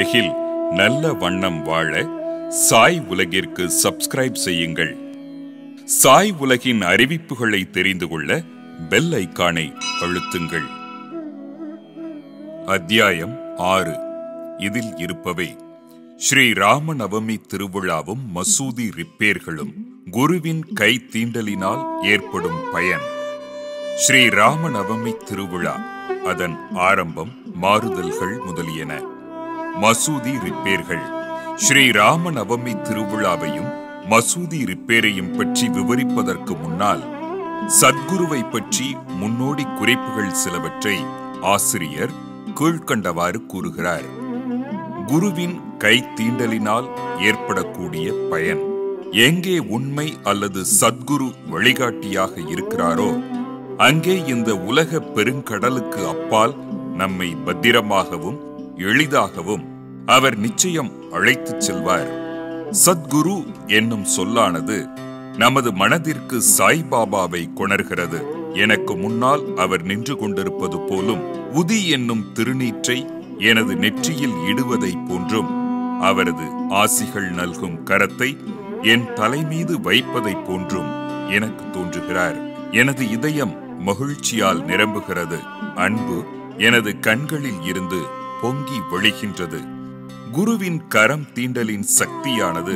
உலகில் நல்ல வண்ணம் வாழ சாய் உலகிற்கு சப்ஸ்கிரைப் செய்யுங்கள். சாய் உலகின் அறிவிப்புகளை தெரிந்து கொள்ள பெல் ஐகானை அழுத்துங்கள். அத்தியாயம் 6. இதில் இருப்பவை ஸ்ரீ ராமநவமி திருவிழாவும் மசூதி ரிப்பேர்களும் குருவின் கை தீண்டலினால் ஏற்படும் பயன். ஸ்ரீ ராமநவமி திருவிழா, அதன் ஆரம்பம், மாறுதல்கள் முதலியன. மசூதி ரிப்பேர்கள். ஸ்ரீ ராமநவமி திருவிழாவையும் மசூதி ரிப்பேரையும் பற்றி விவரிப்பதற்கு முன்னால் சத்குருவை பற்றி முன்னோடி குறிப்புகள் சிலவற்றை ஆசிரியர் கீழ்கண்டவாறு கூறுகிறார். குருவின் கை தீண்டலினால் ஏற்படக்கூடிய பயன். எங்கே உண்மை அல்லது சத்குரு வழிகாட்டியாக இருக்கிறாரோ அங்கே இந்த உலக பெருங்கடலுக்கு அப்பால் நம்மை பத்திரமாகவும் எளிதாகவும் அவர் நிச்சயம் அழைத்துச் செல்வார். சத்குரு என்னும் சொல்லானது நமது மனதிற்கு சாய்பாபாவை கொணர்கிறது. எனக்கு முன்னால் அவர் நின்று கொண்டிருப்பது போலும், உதி என்னும் திருநீற்றை எனது நெற்றியில் இடுவதை போன்றும், அவரது ஆசிகள் நல்கும் கரத்தை என் தலைமீது வைப்பதை போன்றும் எனக்கு தோன்றுகிறார். எனது இதயம் மகிழ்ச்சியால் நிரம்புகிறது. அன்பு எனது கண்களில் இருந்து பொங்கி வழிகின்றது. குருவின் கரம் தீண்டலின் சக்தியானது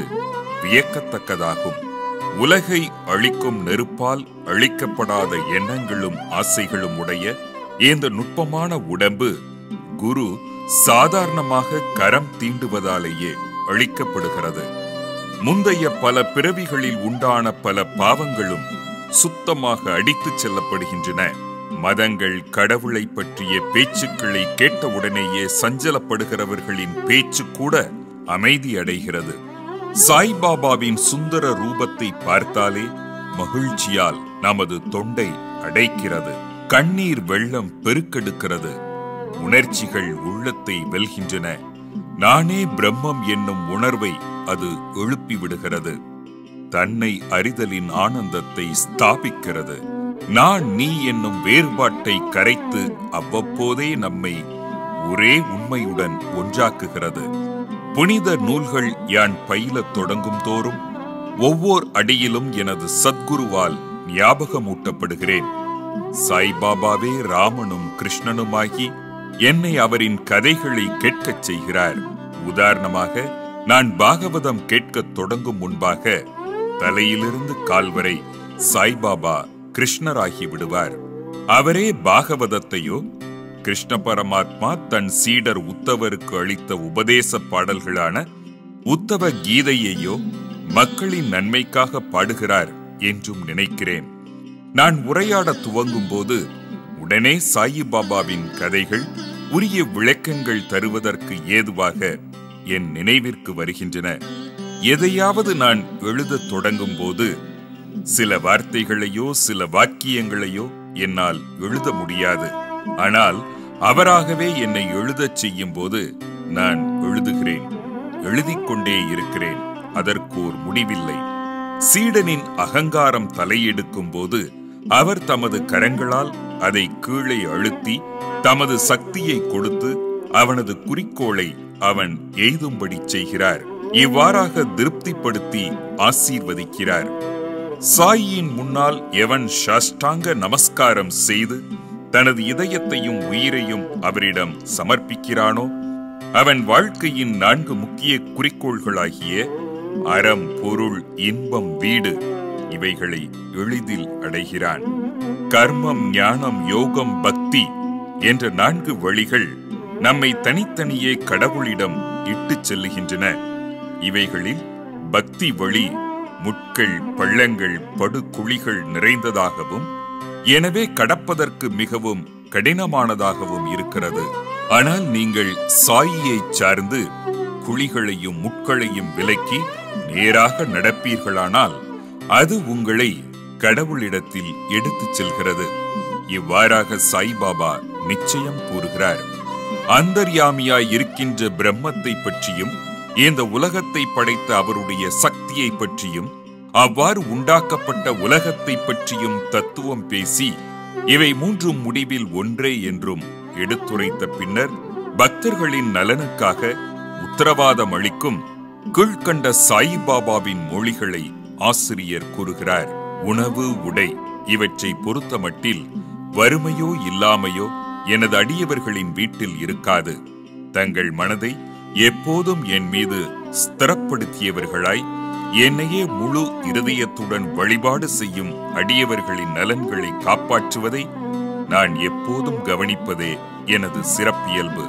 வியக்கத்தக்கதாகும். உலகை அழிக்கும் நெருப்பால் அழிக்கப்படாத எண்ணங்களும் ஆசைகளும் உடைய இந்த நுட்பமான உடம்பு குரு சாதாரணமாக கரம் தீண்டுவதாலேயே அழிக்கப்படுகிறது. முந்தைய பல பிறவிகளில் உண்டான பல பாவங்களும் சுத்தமாக அடித்துச் செல்லப்படுகின்றன. மதங்கள் கடவுளை பற்றிய பேச்சுக்களை கேட்டவுடனேயே சஞ்சலப்படுகிறவர்களின் பேச்சு கூட அமைதி அடைகிறது. சாய்பாபாவின் சுந்தர ரூபத்தை பார்த்தாலே மகிழ்ச்சியால் நமது தொண்டை அடைக்கிறது. கண்ணீர் வெள்ளம் பெருக்கெடுக்கிறது. உணர்ச்சிகள் உள்ளத்தை வெல்கின்றன. நானே பிரம்மம் என்னும் உணர்வை அது எழுப்பிவிடுகிறது. தன்னை அறிதலின் ஆனந்தத்தை ஸ்தாபிக்கிறது. நான் நீ என்னும் வேறுபாட்டை கரைத்து அவ்வப்போதே நம்மை ஒரே உண்மையுடன் ஒன்றாக்குகிறது. புனித நூல்கள் யான் பயிலத் தொடங்கும் தோறும் ஒவ்வொரு அடியிலும் எனது சத்குருவால் ஞாபகமூட்டப்படுகிறேன். சாய்பாபாவே ராமனும் கிருஷ்ணனுமாகி என்னை அவரின் கதைகளை கேட்கச் செய்கிறார். உதாரணமாக, நான் பாகவதம் கேட்கத் தொடங்கும் முன்பாக தலையிலிருந்து கால் வரை சாய்பாபா கிருஷ்ணராகி விடுவார். அவரே பாகவதத்தையோ, கிருஷ்ண பரமாத்மா தன் சீடர் உத்தவருக்கு அளித்த உபதேச பாடல்களான உத்தவ கீதையையோ மக்களின் நன்மைக்காக பாடுகிறார் என்றும் நினைக்கிறேன். நான் உரையாட துவங்கும் போது உடனே சாயிபாபாவின் கதைகள் உரிய விளக்கங்கள் தருவதற்கு ஏதுவாக என் நினைவிற்கு வருகின்றன. எதையாவது நான் எழுதத் தொடங்கும் போது சில வார்த்தைகளையோ சில வாக்கியங்களையோ என்னால் எழுத முடியாது. ஆனால் அவராகவே என்னை எழுதச் செய்யும் போது நான் எழுதுகிறேன். எழுதிக்கொண்டே இருக்கிறேன். அதற்கு ஒரு முடிவில்லை. சீடனின் அகங்காரம் தலையெடுக்கும் போது அவர் தமது கரங்களால் அதை கீழே அழுத்தி தமது சக்தியை கொடுத்து அவனது குறிக்கோளை அவன் எய்தும்படி செய்கிறார். இவ்வாறாக திருப்திப்படுத்தி ஆசீர்வதிக்கிறார். சாயின் முன்னால் எவன் சாஷ்டாங்க நமஸ்காரம் செய்து தனது இதயத்தையும் உயிரையும் அவரிடம் சமர்ப்பிக்கிறானோ அவன் வாழ்க்கையின் 4 முக்கிய குறிக்கோள்களாகிய அறம், பொருள், இன்பம், வீடு இவைகளை எளிதில் அடைகிறான். கர்மம், ஞானம், யோகம், பக்தி என்ற 4 வழிகள் நம்மை தனித்தனியே கடவுளிடம் இட்டுச் செல்லுகின்றன. இவைகளில் பக்தி வழி முட்கள், பள்ளங்கள், படுகுழிகள் நிறைந்ததாகவும் எனவே கடப்பதற்கு மிகவும் கடினமானதாகவும் இருக்கிறது. ஆனால் நீங்கள் சாயியை சார்ந்து குழிகளையும் முட்களையும் விலக்கி நேராக நடப்பீர்களானால் அது உங்களை கடவுளிடத்தில் எடுத்துச் செல்கிறது. இவ்வாறாக சாய்பாபா நிச்சயம் கூறுகிறார். அந்தர்யாமியாய் இருக்கின்ற பிரம்மத்தை பற்றியும் இந்த உலகத்தை படைத்த அவருடைய சக்தியை பற்றியும் அவ்வாறு உண்டாக்கப்பட்ட உலகத்தை பற்றியும் தத்துவம் பேசி இவை 3 முடிவில் ஒன்றே என்றும் எடுத்துரைத்த பின்னர் பக்தர்களின் நலனுக்காக உத்தரவாதம் அளிக்கும் கீழ்கண்ட சாயிபாபாவின் மொழிகளை ஆசிரியர் கூறுகிறார். உணவு, உடை இவற்றை பொறுத்தமட்டில் வறுமையோ இல்லாமையோ எனது அடியவர்களின் வீட்டில் இருக்காது. தங்கள் மனதை எப்போதும் என் மீது ஸ்திரப்படுத்தியவர்களாய் என்னையே முழு இருதயத்துடன் வழிபாடு செய்யும் அடியவர்களின் நலன்களை காப்பாற்றுவதை நான் எப்போதும் கவனிப்பதே எனது சிறப்பியல்பு.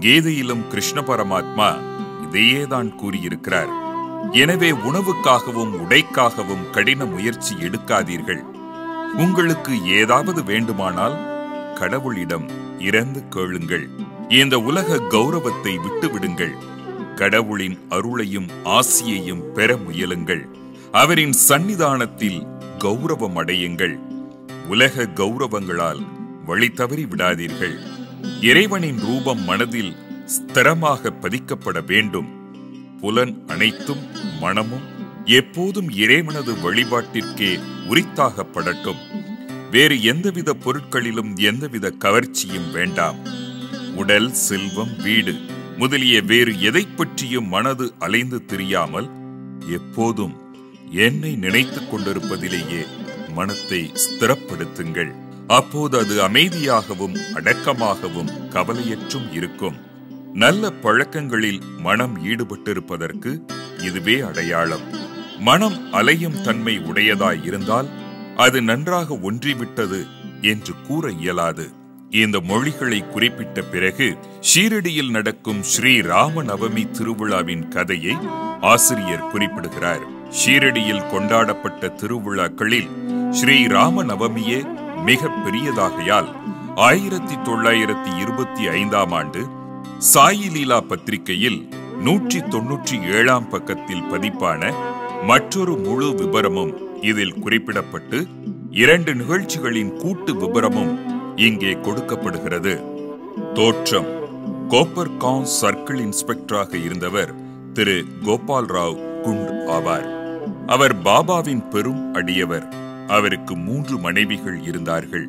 கீதையிலும் கிருஷ்ண பரமாத்மா இதையேதான் கூறியிருக்கிறார். எனவே உணவுக்காகவும் உடைக்காகவும் கடின முயற்சி எடுக்காதீர்கள். உங்களுக்கு ஏதாவது வேண்டுமானால் கடவுளிடம் இறந்து கேளுங்கள். இந்த உலக கௌரவத்தை விட்டுவிடுங்கள். கடவுளின் அருளையும் ஆசியையும் பெற முயலுங்கள். அவரின் சன்னிதானத்தில் கௌரவம் அடையுங்கள். உலக கௌரவங்களால் வழி தவறி விடாதீர்கள். இறைவனின் ரூபம் மனதில் ஸ்திரமாக பதிக்கப்பட வேண்டும். புலன் அனைத்தும் மனமும் எப்போதும் இறைவனது வழிபாட்டிற்கே உரித்தாகப்படட்டும். வேறு எந்தவித பொருட்களிலும் எந்தவித கவர்ச்சியும் வேண்டாம். உடல், செல்வம், வீடு முதலிய வேறு எதை பற்றியும் மனது அலைந்து திரியாமல் எப்போதும் என்னை நினைத்துக் கொண்டிருப்பதிலேயே மனத்தை ஸ்திரப்படுத்துங்கள். அப்போது அது அமைதியாகவும் அடக்கமாகவும் கவலையற்றும் இருக்கும். நல்ல பழக்கங்களில் மனம் ஈடுபட்டிருப்பதற்கு இதுவே அடையாளம். மனம் அலையும் தன்மை உடையதாய் இருந்தால் அது நன்றாக ஒன்றிவிட்டது என்று கூற இயலாது. இந்த மொழிகளை குறிப்பிட்ட பிறகு ஷீரடியில் நடக்கும் ஸ்ரீ ராம நவமி திருவிழாவின் கதையை ஆசிரியர் குறிப்பிடுகிறார். ஷீரடியில் கொண்டாடப்பட்ட திருவிழாக்களில் ஸ்ரீ ராம நவமியே மிக பெரியதாகையால் 1925ஆம் ஆண்டு சாயி லீலா பத்திரிகையில் 197ஆம் பக்கத்தில் பதிப்பான மற்றொரு முழு விபரமும் இதில் குறிப்பிடப்பட்டு 2 நிகழ்ச்சிகளின் கூட்டு விபரமும் இங்கே கொடுக்கப்படுகிறது. தோற்றம்: கோப்பர்கான் சர்க்கிள் இன்ஸ்பெக்டராக இருந்தவர் திரு கோபால் ராவ் குண்ட் ஆவார். அவர் பாபாவின் பெரும் அடியவர். அவருக்கு 3 மனைவிகள் இருந்தார்கள்.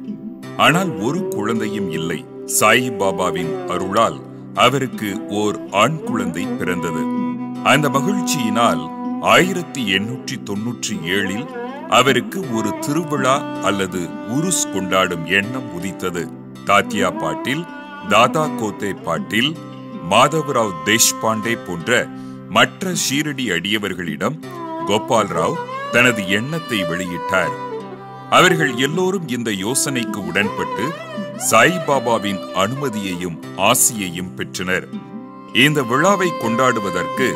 ஆனால் ஒரு குழந்தையும் இல்லை. சாயி பாபாவின் அருளால் அவருக்கு ஓர் ஆண் குழந்தை பிறந்தது. அந்த மகிழ்ச்சியினால் 1897இல் அவருக்கு ஒரு திருவிழா அல்லது உருஸ் கொண்டாடும் எண்ணம் உதித்தது. தாத்தியா பாட்டில், தாதா கோத்தே பாட்டில், மாதவராவ் தேஷ்பாண்டே போன்ற மற்ற ஷீரடி அடியவர்களிடம் கோபால் ராவ் தனது எண்ணத்தை வெளியிட்டார். அவர்கள் எல்லோரும் இந்த யோசனைக்கு உடன்பட்டு சாய்பாபாவின் அனுமதியையும் ஆசியையும் பெற்றனர். இந்த விழாவை கொண்டாடுவதற்கு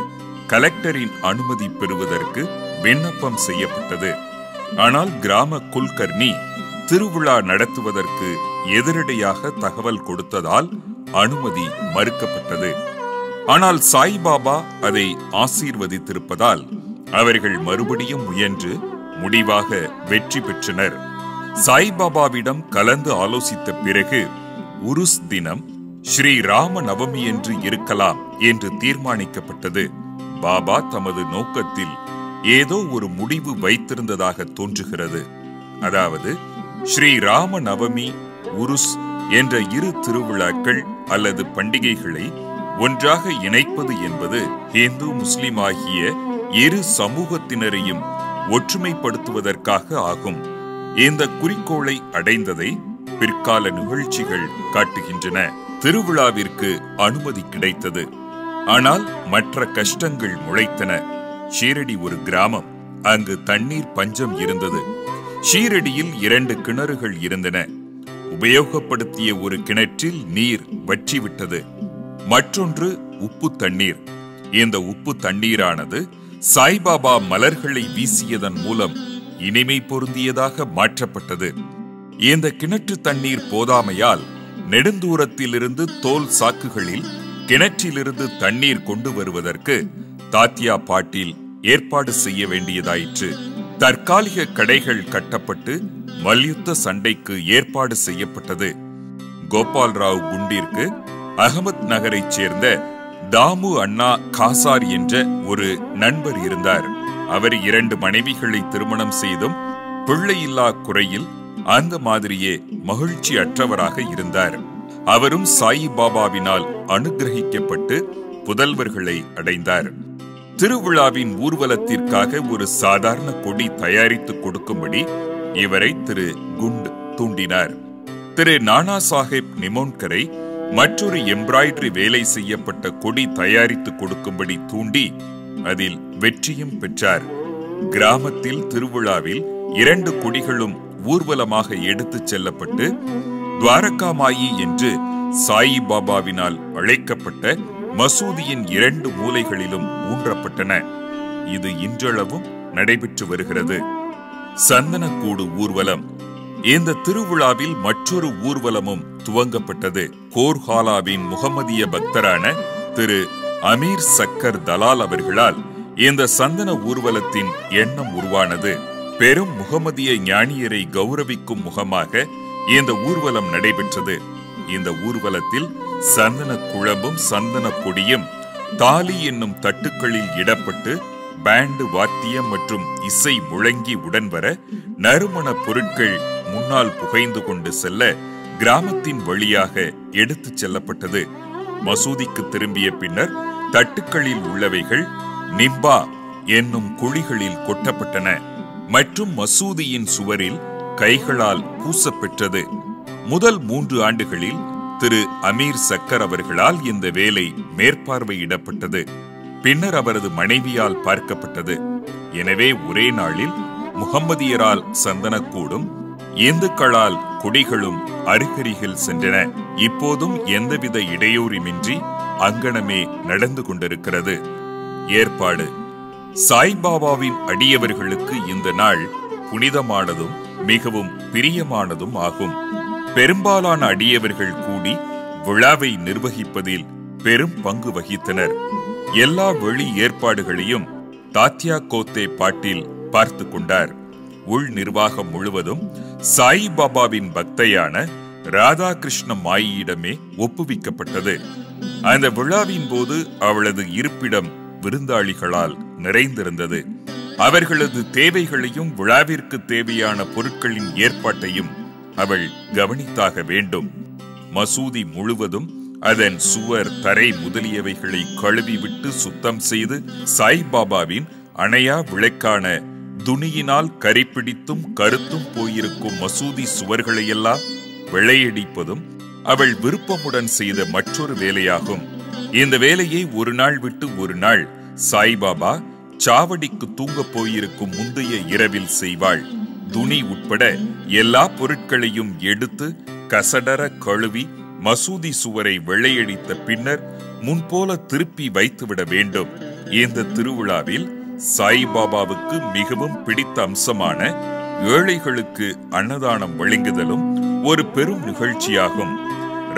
கலெக்டரின் அனுமதி பெறுவதற்கு விண்ணப்பம் செய்யப்பட்டது. ஆனால் கிராம குல்கர்னி திருவிழா நடத்துவதற்கு எதிரடையாக தகவல் கொடுத்ததால் அனுமதி மறுக்கப்பட்டது. ஆனால் சாய்பாபா அதை ஆசீர்வதித்திருப்பதால் அவர்கள் மறுபடியும் முயன்று முடிவாக வெற்றி பெற்றனர். சாய்பாபாவிடம் கலந்து ஆலோசித்த பிறகு உருஸ் தினம் ஸ்ரீ ராம நவமி என்று இருக்கலாம் என்று தீர்மானிக்கப்பட்டது. பாபா தமது நோக்கத்தில் ஏதோ ஒரு முடிவு வைத்திருந்ததாக தோன்றுகிறது. அதாவது ஸ்ரீ ராம நவமி, உருஸ் என்ற 2 திருவிழாக்கள் அல்லது பண்டிகைகளை ஒன்றாக இணைப்பது என்பது இந்து முஸ்லிம் ஆகிய 2 சமூகத்தினரையும் ஒற்றுமைப்படுத்துவதற்காக ஆகும். இந்த குறிக்கோளை அடைந்ததை பிற்கால நிகழ்ச்சிகள் காட்டுகின்றன. திருவிழாவிற்கு அனுமதி கிடைத்தது. ஆனால் மற்ற கஷ்டங்கள் முளைத்தன. ஷீரடி ஒரு கிராமம். அங்கு தண்ணீர் பஞ்சம் இருந்தது. ஷீரடியில் 2 கிணறுகள் இருந்தன. உபயோகப்படுத்திய ஒரு கிணற்றில் நீர் வற்றிவிட்டது. மற்றொன்று உப்பு தண்ணீர். இந்த உப்பு தண்ணீரானது சாய்பாபா மலர்களை வீசியதன் மூலம் இனிமை பொருந்தியதாக மாற்றப்பட்டது. இந்த கிணற்று தண்ணீர் போதாமையால் நெடுந்தூரத்திலிருந்து தோல் சாக்குகளில் கிணற்றிலிருந்து தண்ணீர் கொண்டு வருவதற்கு தாத்தியா பாட்டில் ஏற்பாடு செய்ய வேண்டியதாயிற்று. தற்காலிக கடைகள் கட்டப்பட்டு மல்யுத்த சண்டைக்கு ஏற்பாடு செய்யப்பட்டது. கோபால் ராவ் குண்டிற்கு அகமத் நகரைச் சேர்ந்த தாமு அண்ணா காசார் என்ற ஒரு நண்பர் இருந்தார். அவர் 2 மனைவிகளை திருமணம் செய்தும் பிள்ளையில்லா குறையில் அந்த மாதிரியே மகிழ்ச்சி அற்றவராக இருந்தார். அவரும் சாயி பாபாவினால் அனுகிரகிக்கப்பட்டு புதல்வர்களை அடைந்தார். திருவிழாவின் ஊர்வலத்திற்காக ஒரு சாதாரண கொடி தயாரித்து கொடுக்கும்படி இவரை திரு குண்ட் தூண்டினார். திரு நானா சாஹேப் நிமோன்கரை மற்றொரு எம்ப்ராய்டரி வேலை செய்யப்பட்ட கொடி தயாரித்து கொடுக்கும்படி தூண்டி அதில் வெற்றியும் பெற்றார். கிராமத்தில் திருவிழாவில் 2 கொடிகளும் ஊர்வலமாக எடுத்துச் செல்லப்பட்டு துவாரகாமாயி என்று சாயிபாபாவினால் அழைக்கப்பட்ட மசூதியின் 2 மூலைகளிலும் ஊன்றப்பட்டன. இது இன்றளவும் நடைபெற்று வருகிறது. சந்தனக்கூடு ஊர்வலம். இந்த திருவிழாவில் மற்றொரு ஊர்வலமும் துவங்கப்பட்டது. கோர்ஹாலாவின் முகமதிய பக்தரான திரு அமீர் சக்கர் தலால் அவர்களால் இந்த சந்தன ஊர்வலத்தின் எண்ணம் உருவானது. பெரும் முகமதிய ஞானியரை கௌரவிக்கும் முகமாக இந்த ஊர்வலம் நடைபெற்றது. இந்த ஊர்வலத்தில் சந்தன குழம்பும் சந்தன பொடியும் தாலி என்னும் தட்டுக்களில் இடப்பட்டு பேண்டு வாத்தியம் மற்றும் இசை முழங்கி உடன் வர நறுமண பொருட்கள் முன்னால் புகைந்து கொண்டு செல்ல கிராமத்தின் வழியாக எடுத்துச் செல்லப்பட்டது. மசூதிக்கு திரும்பிய பின்னர் தட்டுக்களில் உள்ளவைகள் நிப்பா என்னும் குழிகளில் கொட்டப்பட்டன மற்றும் மசூதியின் சுவரில் கைகளால் பூசப்பெற்றது. முதல் 3 ஆண்டுகளில் திரு அமீர் சக்கர் அவர்களால் இந்த வேலை மேற்பார்வையிடப்பட்டது. பின்னர் அவரது மனைவியால் பார்க்கப்பட்டது. எனவே ஒரே நாளில் முகம்மதியரால் சந்தனக்கூடும், இந்துக்களால் கொடிகளும் அருகருகில் சென்றன. இப்போதும் எந்தவித இடையூறுமின்றி அங்கனமே நடந்து கொண்டிருக்கிறது. ஏற்பாடு. சாய்பாபாவின் அடியவர்களுக்கு இந்த நாள் புனிதமானதும் மிகவும் பிரியமானதும் ஆகும். பெரும்பாலான அடியவர்கள் கூடி விழாவை நிர்வகிப்பதில் பெரும் பங்கு வகித்தனர். எல்லா வெளி ஏற்பாடுகளையும் தாத்யா கோத்தே பாட்டில் பார்த்து கொண்டார். உள் நிர்வாகம் முழுவதும் சாயிபாபாவின் பக்தையான ராதாகிருஷ்ண மாயியிடமே ஒப்புவிக்கப்பட்டது. அந்த விழாவின் போது அவளது இருப்பிடம் விருந்தாளிகளால் நிறைந்திருந்தது. அவர்களது தேவைகளையும் விழாவிற்கு தேவையான பொருட்களின் ஏற்பாட்டையும் அவள் கவனித்தாக வேண்டும். மசூதி முழுவதும் அதன் சுவர், தரை முதலியவைகளை கழுவி விட்டு சுத்தம் செய்து சாய்பாபாவின் அணையா விளக்கான துணியினால் கரிப்பிடித்தும் கருத்தும் போயிருக்கும் மசூதி சுவர்களையெல்லாம் வெள்ளையடிப்பதும் அவள் விருப்பமுடன் செய்த மற்றொரு வேலையாகும். இந்த வேலையை ஒரு நாள் விட்டு ஒரு நாள் சாய்பாபா சாவடிக்கு தூங்க போயிருக்கும் முந்தைய இரவில் செய்வாள். துணி உட்பட எல்லா பொருட்களையும் எடுத்து கசடர கழுவி மசூதி சுவரை வெள்ளையடித்த பின்னர் முன்போல திருப்பி வைத்துவிட வேண்டும். இந்த திருவிழாவில் சாய்பாபாவுக்கு மிகவும் பிடித்த அம்சமான ஏழைகளுக்கு அன்னதானம் வழங்குதலும் ஒரு பெரும் நிகழ்ச்சியாகும்.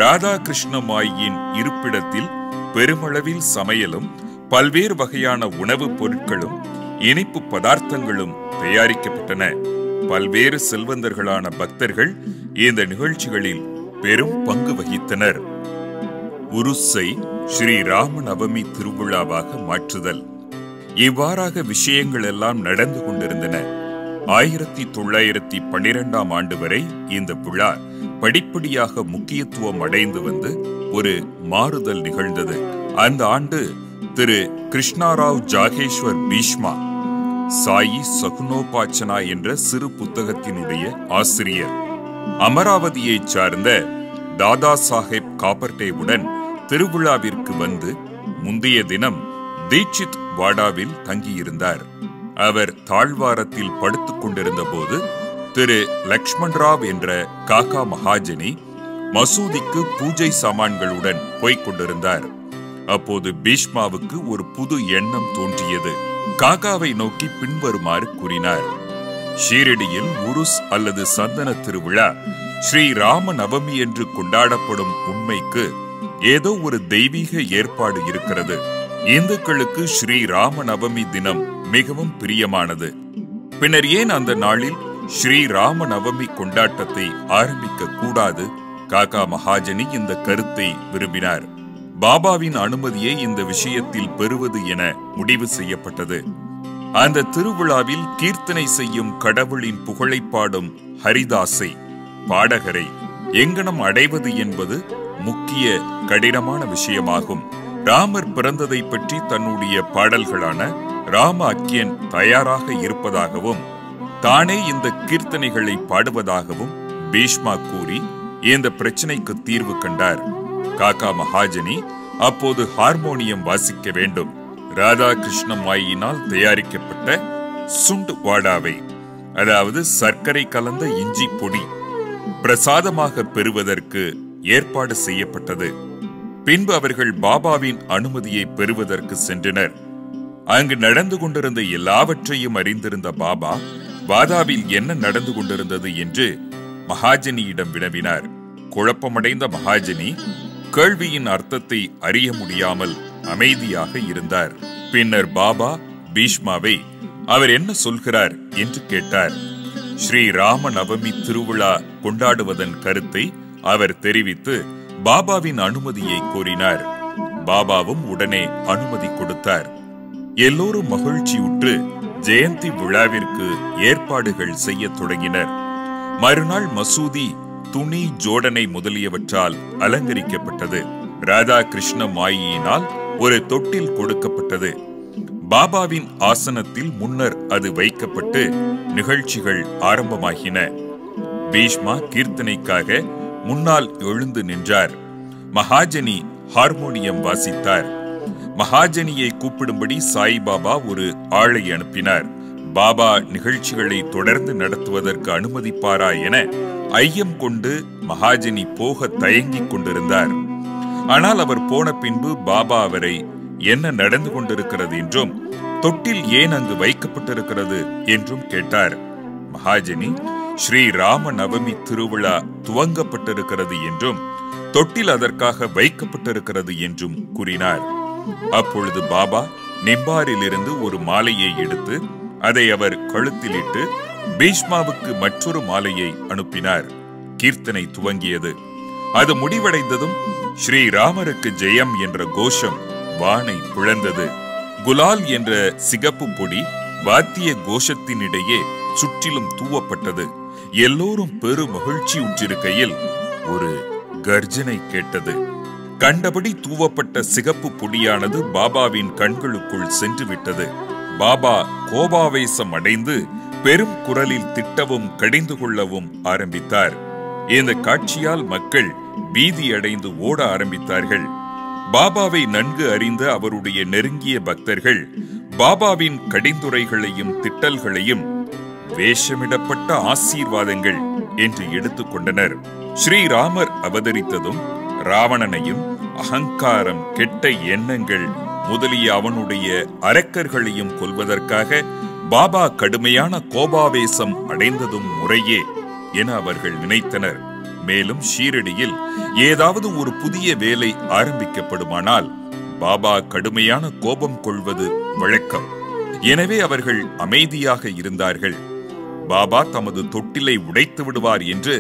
ராதாகிருஷ்ண மாயின் இருப்பிடத்தில் பெருமளவில் சமையலும் பல்வேறு வகையான உணவுப் பொருட்களும் இனிப்பு பதார்த்தங்களும் தயாரிக்கப்பட்டன. பல்வேறு செல்வந்தர்களான பக்தர்கள் இந்த நிகழ்ச்சிகளில் பெரும் பங்கு வகித்தனர். உருஸை ஸ்ரீ ராம நவமி திருவிழாவாக மாற்றுதல். இவ்வாறாக விஷயங்கள் எல்லாம் நடந்து கொண்டிருந்தன. 1912ஆம் ஆண்டு வரை இந்த விழா படிப்படியாக முக்கியத்துவம் அடைந்து வந்து ஒரு மாறுதல் நிகழ்ந்தது. அந்த ஆண்டு திரு கிருஷ்ணராவ் ஜாகேஸ்வர் பீஷ்மா சாயி சகுனோபாச்சனா என்ற சிறு புத்தகத்தினுடைய ஆசிரியர் அமராவதியை சார்ந்த தாதா சாஹேப் காப்பர்டேவுடன் திருவிழாவிற்கு வந்து முந்தைய தினம் தீட்சித் வாடாவில் தங்கியிருந்தார். அவர் தாழ்வாரத்தில் படுத்துக் கொண்டிருந்த போது திரு லக்ஷ்மண்ராவ் என்ற காக்கா மகாஜனி மசூதிக்கு பூஜை சாமான்களுடன் போய்க் கொண்டிருந்தார். அப்போது பீஷ்மாவுக்கு ஒரு புது எண்ணம் தோன்றியது. காக்காவை நோக்கி பின்வருமாறு கூறினார்: ஷீரடியில் உருஸ் அல்லது சந்தன திருவிழா ஸ்ரீ ராம நவமி என்று கொண்டாடப்படும் உண்மைக்கு ஏதோ ஒரு தெய்வீக ஏற்பாடு இருக்கிறது. இந்துக்களுக்கு ஸ்ரீ ராம நவமி தினம் மிகவும் பிரியமானது. பின்னர் ஏன் அந்த நாளில் ஸ்ரீ ராம நவமி கொண்டாட்டத்தை ஆரம்பிக்க கூடாது? காக்கா மகாஜனி இந்த கருத்தை விரும்பினார். பாபாவின் அனுமதியை இந்த விஷயத்தில் பெறுவது என முடிவு செய்யப்பட்டது. அந்த திருவிழாவில் கீர்த்தனை செய்யும் கடவுளின் புகழை பாடும் ஹரிதாசை, பாடகரை எங்கனம் அடைவது என்பது முக்கிய கடினமான விஷயமாகும். ராமர் பிறந்ததை பற்றி தன்னுடைய பாடல்களான ராம அக்கியன் தயாராக இருப்பதாகவும் தானே இந்த கீர்த்தனைகளை பாடுவதாகவும் பீஷ்மா கூறி இந்த பிரச்சனைக்கு தீர்வு கண்டார். காக்கா மகாஜனி அப்போது ஹார்மோனியம் வாசிக்க வேண்டும். ராதாகிருஷ்ண மாயினால் தயாரிக்கப்பட்ட சுண்டு வாடாவை, அதாவது சர்க்கரை கலந்த இஞ்சி பொடி, பிரசாதமாக பெறுவதற்கு ஏற்பாடு செய்யப்பட்டது. பின்பு அவர்கள் பாபாவின் அனுமதியை பெறுவதற்கு சென்றனர். அங்கு நடந்து கொண்டிருந்த எல்லாவற்றையும் அறிந்திருந்த பாபா வாதாவில் என்ன நடந்து கொண்டிருந்தது என்று மகாஜனியிடம் வினவினார். குழப்பமடைந்த மகாஜனி கேள்வியின் அர்த்தத்தை அறிய முடியாமல் அமைதியாக இருந்தார். பின்னர் பாபா பீஷ்மாவை அவர் என்ன சொல்கிறார் என்று கேட்டார். ஸ்ரீ ராம நவமி திருவிழா கொண்டாடுவதன் கருத்தை அவர் தெரிவித்து பாபாவின் அனுமதியை கோரினார். பாபாவும் உடனே அனுமதி கொடுத்தார். எல்லோரும் மகிழ்ச்சியுற்று ஜெயந்தி விழாவிற்கு ஏற்பாடுகள் செய்ய தொடங்கினர். மறுநாள் மசூதி துணி ஜோடனை முதலியவற்றால் அலங்கரிக்கப்பட்டது. ராதாகிருஷ்ண மாயினால் ஒரு தொட்டில் கொடுக்கப்பட்டது. பாபாவின் ஆசனத்தில் முன்னர் அது வைக்கப்பட்டு நிகழ்ச்சிகள் ஆரம்பமாகின. பீஷ்மா கீர்த்தனைக்காக முன்னால் எழுந்து நின்றார். மகாஜனி ஹார்மோனியம் வாசித்தார். மகாஜனியை கூப்பிடும்படி சாய்பாபா ஒரு ஆளை அனுப்பினார். பாபா நிகழ்ச்சிகளை தொடர்ந்து நடத்துவதற்கு அனுமதிப்பாரா என ஐயம் கொண்டு மகாஜனி போக தயங்கிக் கொண்டிருந்தார். ஆனால் அவர் போன பின்பு பாபா அவரை என்ன நடந்து கொண்டிருக்கிறது என்றும் தொட்டில் ஏன் அங்கு வைக்கப்பட்டிருக்கிறது என்றும் கேட்டார். மகாஜனி ஸ்ரீ ராம நவமி திருவிழா துவங்கப்பட்டிருக்கிறது என்றும் தொட்டில் அதற்காக வைக்கப்பட்டிருக்கிறது என்றும் கூறினார். அப்பொழுது பாபா நிம்பாரிலிருந்து ஒரு மாலையை எடுத்து அதை அவர் கழுத்திலிட்டு பீஷ்மாவுக்கு மற்றொரு மாலையை அனுப்பினார். கீர்த்தனை துவங்கியது. அது முடிவடைந்ததும் ஸ்ரீராமருக்கு ஜெயம் என்ற கோஷம் வானை பிளந்தது. குலால் என்ற சிகப்பு பொடி வாத்திய கோஷத்தினிடையே சுற்றிலும் தூவப்பட்டது. எல்லோரும் பெரு மகிழ்ச்சியுற்றிருக்கையில் ஒரு கர்ஜனை கேட்டது. கண்டபடி தூவப்பட்ட சிகப்பு பொடியானது பாபாவின் கண்களுக்குள் சென்று விட்டது. பாபா கோபாவேசம் அடைந்து பெரும் குரலில் திட்டவும் கடிந்து கொள்ளவும் ஆரம்பித்தார். இந்த காட்சியால் மக்கள் பீதி அடைந்து ஓட ஆரம்பித்தார்கள். பாபாவை நன்கு அறிந்த அவருடைய நெருங்கிய பக்தர்கள் பாபாவின் கடிந்துரைகளையும் திட்டல்களையும் வேஷமிடப்பட்ட ஆசீர்வாதங்கள் என்று எடுத்துக்கொண்டனர். ஸ்ரீராமர் அவதரித்ததும் ராவணனையும் அகங்காரம், கெட்ட எண்ணங்கள் முதலிய அவனுடைய அரக்கர்களையும் கொல்வதற்காக பாபா கடுமையான கோபாவேசம் அடைந்ததும் முறையே என அவர்கள் நினைத்தனர். மேலும் ஷீரடியில் ஏதாவது ஒரு புதிய வேலை ஆரம்பிக்கப்படுமானால் பாபா கடுமையான கோபம் கொள்வது வழக்கம். எனவே அவர்கள் அமைதியாக இருந்தார்கள். பாபா தமது தொட்டிலை உடைத்து விடுவார் என்று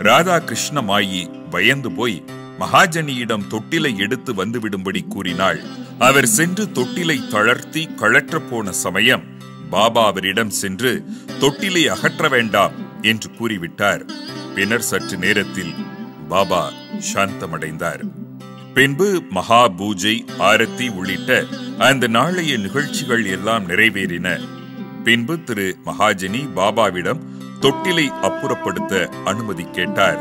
ராதாகிருஷ்ண மாயி பயந்து போய் மகாஜனியிடம் தொட்டிலை எடுத்து வந்துவிடும்படி கூறினாள். அவர் சென்று தொட்டிலை தளர்த்தி கழற்றப் போன சமயம் பாபா அவரிடம் சென்று தொட்டிலை அகற்ற வேண்டாம் என்று கூறிவிட்டார். பின்னர் சற்று நேரத்தில் பாபா சாந்தமடைந்தார். பின்பு மகா பூஜை, ஆரத்தி உள்ளிட்ட அந்த நாளைய நிகழ்ச்சிகள் எல்லாம் நிறைவேறின. பின்பு திரு மகாஜனி பாபாவிடம் தொட்டிலை அப்புறப்படுத்த அனுமதி கேட்டார்.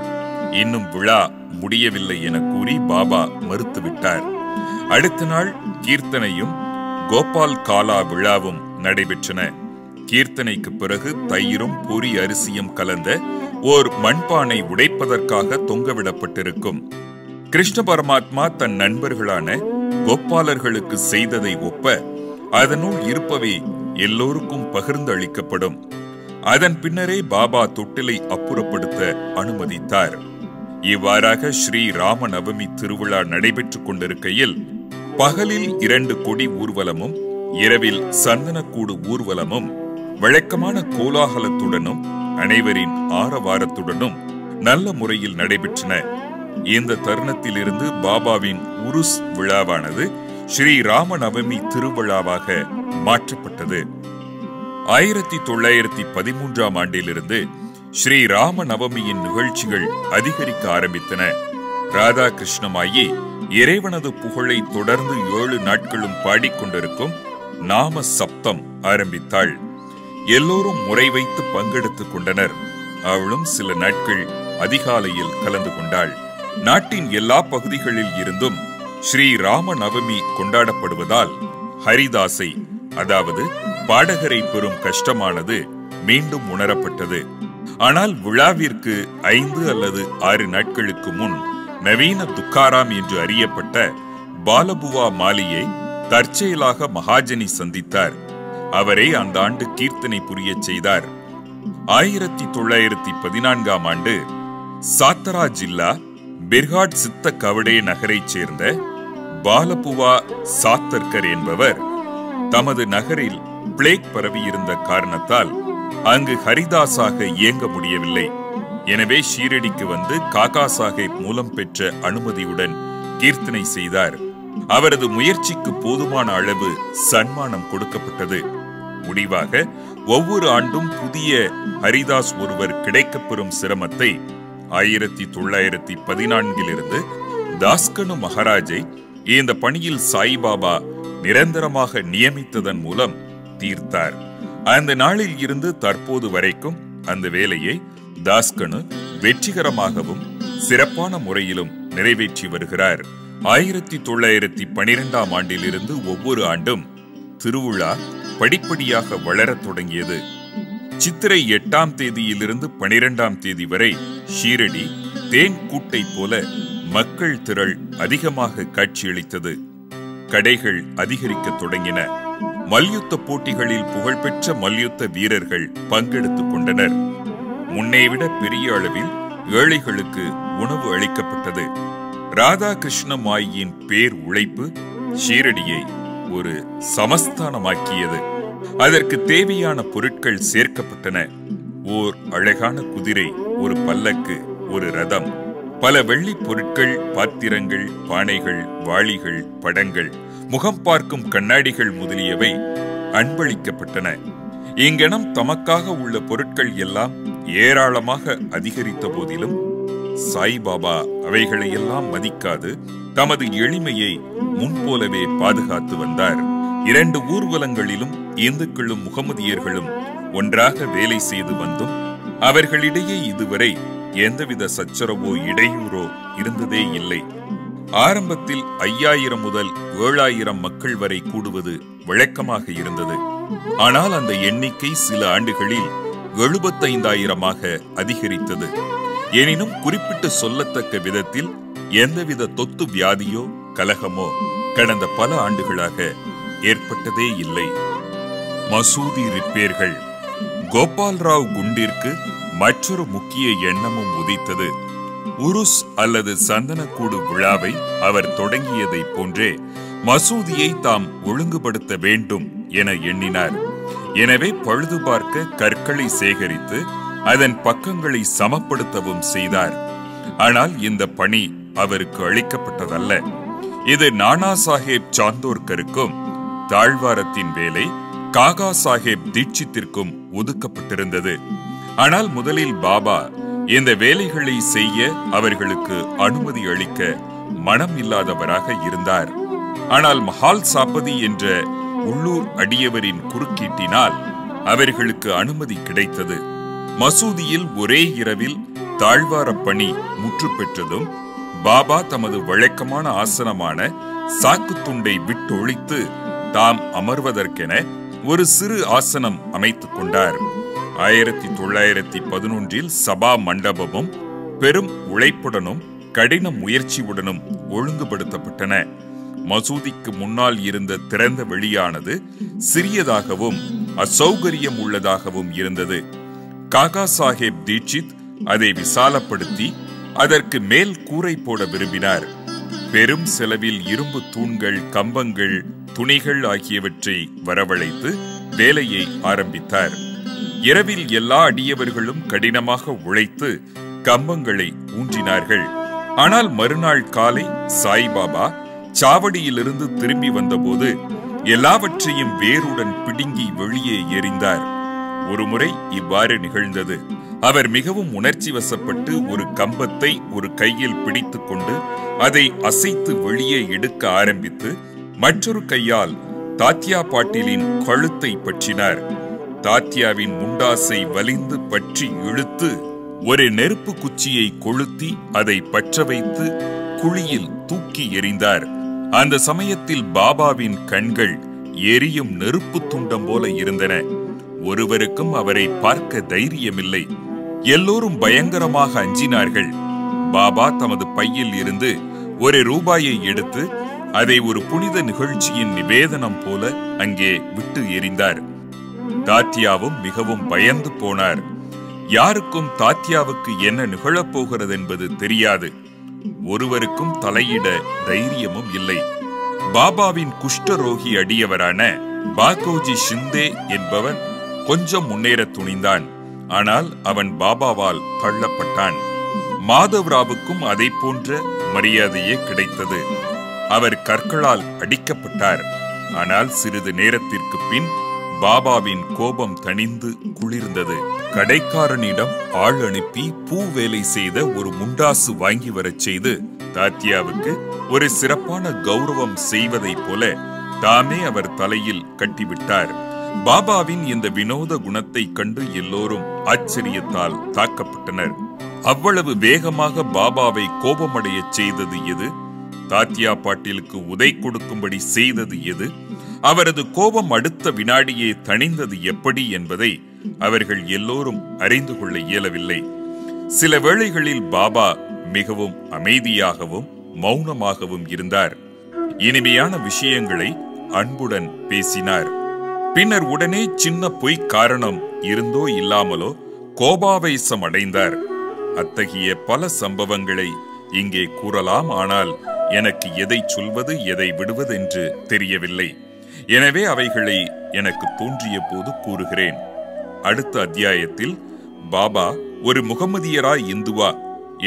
இன்னும் விழா முடியவில்லை என கூறி பாபா மறுத்துவிட்டார். அடுத்த நாள் கீர்த்தனையும் கோபால் காலா விழாவும் நடைபெற்றன. கீர்த்தனைக்கு பிறகு தயிரும் பொரி அரிசியும் கலந்த ஓர் மண்பானை உடைப்பதற்காக தொங்கவிடப்பட்டிருக்கும். கிருஷ்ண பரமாத்மா தன் நண்பர்களான கோபாலர்களுக்கு செய்ததை ஒப்ப அதனுள் இருப்பவை எல்லோருக்கும் பகிர்ந்து அளிக்கப்படும். அதன் பின்னரே பாபா தொட்டிலை அப்புறப்படுத்த அனுமதித்தார். இவ்வாறாக ஸ்ரீ ராம நவமி திருவிழா நடைபெற்றுக் கொண்டிருக்கையில் பகலில் 2 கொடி ஊர்வலமும் இரவில் சந்தனக்கூடு ஊர்வலமும் வழக்கமான கோலாகலத்துடனும் அனைவரின் ஆரவாரத்துடனும் நல்ல முறையில் நடைபெற்றன. இந்த தருணத்திலிருந்து பாபாவின் உருஸ் விழாவானது ஸ்ரீ ராம நவமி திருவிழாவாக மாற்றப்பட்டது. 1913ஆம் ஆண்டிலிருந்து ஸ்ரீ ராம நவமியின் நிகழ்ச்சிகள் அதிகரிக்க ஆரம்பித்தன. ராதாகிருஷ்ணமாயி இறைவனது புகழை தொடர்ந்து 7 நாட்களும் பாடிக்கொண்டிருக்கும் நாம சப்தம் ஆரம்பித்தாள். எல்லோரும் முறை வைத்து பங்கெடுத்துக் கொண்டனர். அவளும் சில நாட்கள் அதிகாலையில் கலந்து கொண்டாள். நாட்டின் எல்லா பகுதிகளில் இருந்தும் ஸ்ரீ ராம நவமி கொண்டாடப்படுவதால் ஹரிதாசை, அதாவது பாடகரை பெறும் கஷ்டமானது மீண்டும் உணரப்பட்டது. ஆனால் விழாவிற்கு 5 அல்லது 6 நாட்களுக்கு முன் நவீன துக்காராம் என்று அறியப்பட்ட பாலபுவா மாலியை தற்செயலாக மகாஜனி சந்தித்தார். அவரை அந்த ஆண்டு கீர்த்தனை புரிய செய்தார். 1914ஆம் ஆண்டு சாத்தரா ஜில்லா பிர்ஹாட் சித்த கவடே நகரைச் சேர்ந்த பாலபுவா சாத்தர்கர் என்பவர் தமது நகரில் பிளேக் பரவியிருந்த காரணத்தால் அங்கு ஹரிதாஸாக இயங்க முடியவில்லை. எனவே ஷீரடிக்கு வந்து காகா சாஹேப் மூலம் பெற்ற அனுமதியுடன் கீர்த்தனை செய்தார். அவரது முயற்சிக்கு போதுமான அளவு சன்மானம் கொடுக்கப்பட்டது. முடிவாக ஒவ்வொரு ஆண்டும் புதிய ஹரிதாஸ் ஒருவர் கிடைக்கப்பெறும் சிரமத்தை 1914 தாஸ்கனு மகாராஜை இந்த பணியில் சாய்பாபா நிரந்தரமாக நியமித்ததன் மூலம் தீர்த்தார். அந்த நாளில் இருந்து தற்போது வரைக்கும் அந்த வேலையை தாஸ்கனு வெற்றிகரமாகவும் சிறப்பான முறையிலும் நிறைவேற்றி வருகிறார். 1912ஆம் ஆண்டிலிருந்து ஒவ்வொரு ஆண்டும் திருவிழா படிப்படியாக வளரத் தொடங்கியது. சித்திரை 8ஆம் தேதியிலிருந்து 12ஆம் தேதி வரை ஷீரடி தேன் கூட்டை போல மக்கள் திரள் அதிகமாக காட்சியளித்தது. கடைகள் அதிகரிக்க தொடங்கின. மல்யுத்த போட்டிகளில் புகழ்பெற்ற மல்யுத்த வீரர்கள் பங்கெடுத்துக் கொண்டனர். முன்னைவிட பெரிய அளவில் ஏழைகளுக்கு உணவு அளிக்கப்பட்டது. ராதாகிருஷ்ண மாயின் பேர் உழைப்பு ஷீரடியை ஒரு சமஸ்தானமாக்கியது. அதற்கு தேவையான பொருட்கள் சேர்க்கப்பட்டன. ஓர் அழகான குதிரை, ஒரு பல்லக்கு, ஒரு ரதம், பல வெள்ளி பொருட்கள், பாத்திரங்கள், பானைகள், வாளிகள், படங்கள், முகம் பார்க்கும் கண்ணாடிகள் முதலியவை அன்பளிக்கப்பட்டன. இங்கனம் தமக்காக உள்ள பொருட்கள் எல்லாம் ஏராளமாக அதிகரித்த போதிலும் சாய்பாபா அவைகளையெல்லாம் மதிக்காது தமது எளிமையை முன்போலவே பாதுகாத்து வந்தார். 2 ஊர்வலங்களிலும் இந்துக்களும் முகமதியர்களும் ஒன்றாக வேலை செய்து வந்தும் அவர்களிடையே இதுவரை எந்தவித சச்சரவோ இடையூறோ இருந்ததே இல்லை. ஆரம்பத்தில் 5000 முதல் 7000 மக்கள் வரை கூடுவது வழக்கமாக இருந்தது. ஆனால் அந்த எண்ணிக்கை சில ஆண்டுகளில் 75000ஆக அதிகரித்தது. எனினும் குறிப்பிட்டு சொல்லத்தக்க விதத்தில் எந்தவித தொத்து வியாதியோ கலகமோ கடந்த பல ஆண்டுகளாக ஏற்பட்டதே இல்லை. மசூதி ரிப்பேர்கள். கோபால்ராவ் குண்டிற்கு மற்றொரு முக்கிய எண்ணமும் உதித்தது. உருஸ் அல்லது சந்தனக்கூடு விழாவை அவர் தொடங்கியதை போன்றே மசூதியை தாம் ஒழுங்குபடுத்த வேண்டும் என எண்ணினார். எனவே பழுது பார்க்க கற்களை சேகரித்து அதன் பக்கங்களை சமப்படுத்தவும் செய்தார். ஆனால் இந்த பணி அவருக்கு அளிக்கப்பட்டதல்ல. இது நானா சாஹேப் சாந்தோர்கருக்கும் தாழ்வாரத்தின் வேலை காகா சாஹேப் தீட்சித்திற்கும் ஒதுக்கப்பட்டிருந்தது. ஆனால் முதலில் பாபா இந்த வேலைகளை செய்ய அவர்களுக்கு அனுமதி அளிக்க மனம் இல்லாதவராக இருந்தார். ஆனால் மஹால் சாபதி என்ற உள்ளூர் அடியவரின் குறுக்கீட்டினால் அவர்களுக்கு அனுமதி கிடைத்தது. மசூதியில் ஒரே இரவில் தாழ்வார பணி முற்று பெற்றதும் பாபா தமது வழக்கமான ஆசனமான சாக்குத்துண்டை விட்டொழித்து தாம் அமர்வதற்கென ஒரு சிறு ஆசனம் அமைத்துக் கொண்டார். 1911 சபா மண்டபமும் பெரும் உழைப்புடனும் கடின முயற்சியுடனும் ஒழுங்குபடுத்தப்பட்டன. மசூதிக்கு முன்னால் இருந்த திறந்த வெளியானது சிறியதாகவும் அசௌகரியம் உள்ளதாகவும் இருந்தது. காகா சாஹேப் தீட்சித் அதை விசாலப்படுத்தி அதற்கு மேல் கூரை போட விரும்பினார். பெரும் செலவில் இரும்பு தூண்கள், கம்பங்கள், துணிகள் ஆகியவற்றை வரவழைத்து வேலையை ஆரம்பித்தார். இரவில் எல்லா அடியவர்களும் கடினமாக உழைத்து கம்பங்களை ஊன்றினார்கள். ஆனால் மறுநாள் காலை சாய்பாபா சாவடியிலிருந்து திரும்பி வந்தபோது எல்லாவற்றையும் வேருடன் பிடுங்கி வெளியே எறிந்தார். ஒருமுறை இவ்வாறு நிகழ்ந்தது. அவர் மிகவும் உணர்ச்சி வசப்பட்டு ஒரு கம்பத்தை ஒரு கையில் பிடித்துக் கொண்டு அதை அசைத்து வெளியே எடுக்க ஆரம்பித்து மற்றொரு கையால் தாத்யா பாட்டீலின் கழுத்தை பற்றினார். தாத்யாவின் முண்டாசை வலிந்து பற்றி இழுத்து ஒரு நெருப்பு குச்சியை கொளுத்தி அதை பற்ற வைத்து குழியில் தூக்கி எறிந்தார். அந்த சமயத்தில் பாபாவின் கண்கள் எரியும் நெருப்பு துண்டம் போல இருந்தன. ஒருவருக்கும் அவரை பார்க்க தைரியமில்லை. எல்லோரும் பயங்கரமாக அஞ்சினார்கள். பாபா தமது பையில் இருந்து ₹1 எடுத்து அதை ஒரு புனித நிகழ்ச்சியின் நிவேதனம் போல அங்கே விட்டு எறிந்தார். தாத்யாவும் மிகவும் பயந்து போனார். யாருக்கும் தாத்யாவுக்கு என்ன நிகழப்போகிறது என்பது தெரியாது. ஒருவருக்கும் தலையிட தைரியமும் இல்லை. பாபாவின் குஷ்டரோகி அடியவரான பாகோஜி ஷிந்தே என்பவன் கொஞ்சம் முன்னேற துணிந்தான். ஆனால் அவன் பாபாவால் தள்ளப்பட்டான். மாதவ்ராவுக்கும் அதை போன்ற மரியாதையே கிடைத்தது. அவர் கற்களால் அடிக்கப்பட்டார். ஆனால் சிறிது நேரத்திற்கு பின் பாபாவின் கோபம் தணிந்து குளிர்ந்தது. கடைக்காரனிடம் ஆள் அனுப்பி பூ வேலை செய்த ஒரு முண்டாசு வாங்கி வரச் செய்து தாத்யாவுக்கு ஒரு சிறப்பான கௌரவம் செய்வதைப் போல தாமே அவர் தலையில் கட்டிவிட்டார். பாபாவின் இந்த வினோத குணத்தை கண்டு எல்லோரும் ஆச்சரியத்தால் தாக்கப்பட்டனர். அவ்வளவு வேகமாக பாபாவை கோபமடைய செய்தது எது? தாத்யா பாட்டீலுக்கு உதை கொடுக்கும்படி செய்தது எது? அவரது கோபம் அடுத்த வினாடியே தணிந்தது எப்படி என்பதை அவர்கள் எல்லோரும் அறிந்து கொள்ள இயலவில்லை. சில வேளைகளில் பாபா மிகவும் அமைதியாகவும் மௌனமாகவும் இருந்தார். இனிமையான விஷயங்களை அன்புடன் பேசினார். பின்னர் உடனே சின்ன பொய் காரணம் இருந்தோ இல்லாமலோ கோபாவேசம் அடைந்தார். அத்தகைய பல சம்பவங்களை இங்கே கூறலாம். ஆனால் எனக்கு எதை சொல்வது எதை விடுவதென்று தெரியவில்லை. எனவே அவைகளை எனக்கு தோன்றிய போது கூறுகிறேன். அடுத்த அத்தியாயத்தில் பாபா ஒரு முகமதியரா இந்துவா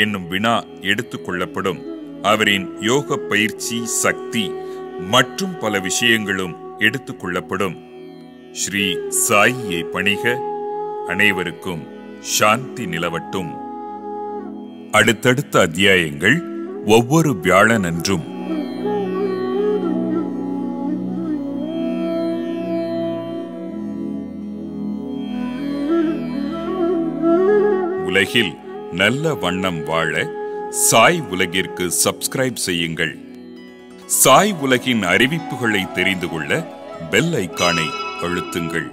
என்னும் வினா எடுத்துக் கொள்ளப்படும். அவரின் யோக பயிற்சி, சக்தி மற்றும் பல விஷயங்களும் எடுத்துக் கொள்ளப்படும். ஸ்ரீ சாயியை பணிக. அனைவருக்கும் சாந்தி நிலவட்டும். அடுத்தடுத்த அத்தியாயங்கள் ஒவ்வொரு வியாழனன்றும். உலகில் நல்ல வண்ணம் வாழ சாய் உலகிற்கு சப்ஸ்கிரைப் செய்யுங்கள். சாய் உலகின் அறிவிப்புகளை தெரிந்து கொள்ள பெல் ஐகானை அழுத்துங்கள்.